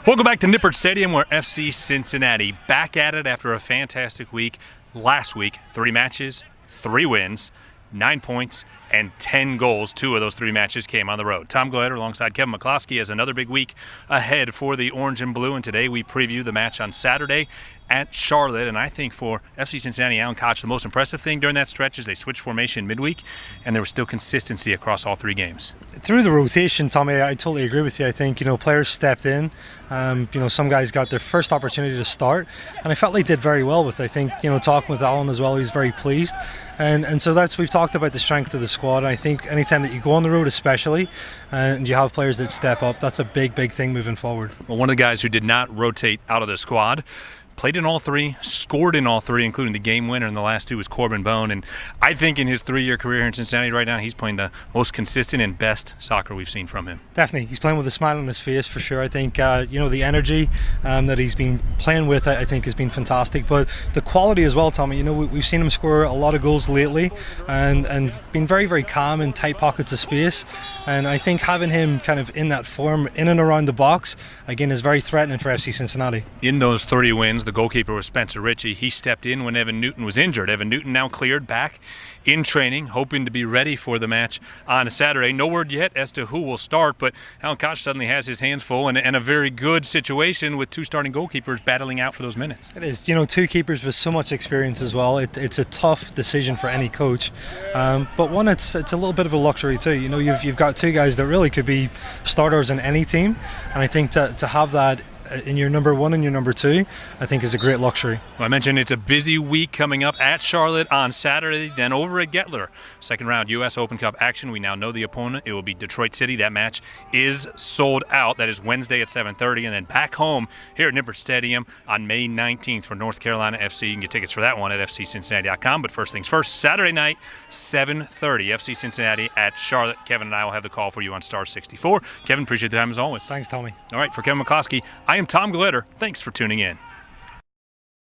Welcome back to Nippert Stadium, where FC Cincinnati back at it after a fantastic week. Last week, 3 matches, 3 wins, 9 points, and 10 goals. 2 of those 3 matches came on the road. Tom Gelehrter alongside Kevin McCloskey has another big week ahead for the Orange and Blue, and today we preview the match on Saturday at Charlotte. And I think for FC Cincinnati, Alan Koch, the most impressive thing during that stretch is they switched formation midweek, and there was still consistency across all 3 games. Through the rotation, Tommy, I totally agree with you. I think, players stepped in. Some guys got their first opportunity to start, and I felt they did very well with it. I think, talking with Alan as well, he was very pleased. And so we've talked about the strength of the squad. And I think anytime that you go on the road especially, and you have players that step up, that's a big thing moving forward. Well, one of the guys who did not rotate out of the squad played in all 3, scored in all 3, including the game winner in the last 2 was Corbin Bone. And I think in his 3-year career here in Cincinnati right now, he's playing the most consistent and best soccer we've seen from him. Definitely. He's playing with a smile on his face for sure. I think, the energy that he's been playing with, I think, has been fantastic. But the quality as well, Tommy, we've seen him score a lot of goals lately and been very calm in tight pockets of space. And I think having him kind of in that form, in and around the box, again, is very threatening for FC Cincinnati. In those 3 wins, the goalkeeper was Spencer Ritchie. He stepped in when Evan Newton was injured. Evan Newton now cleared back in training, hoping to be ready for the match on Saturday. No word yet as to who will start, but Alan Koch suddenly has his hands full and a very good situation with 2 starting goalkeepers battling out for those minutes. It is. 2 keepers with so much experience as well. It's a tough decision for any coach, but one, it's a little bit of a luxury too. You've got 2 guys that really could be starters in any team, and I think to have that in your number 1 and your number 2, I think is a great luxury. Well, I mentioned it's a busy week coming up at Charlotte on Saturday, then over at Gelehrter. Second round U.S. Open Cup action. We now know the opponent. It will be Detroit City. That match is sold out. That is Wednesday at 7:30, and then back home here at Nippert Stadium on May 19th for North Carolina FC. You can get tickets for that one at fccincinnati.com. But first things first, Saturday night, 7:30, FC Cincinnati at Charlotte. Kevin and I will have the call for you on Star 64. Kevin, appreciate the time as always. Thanks, Tommy. All right, for Kevin McCloskey, I am Tom Gelehrter. Thanks for tuning in.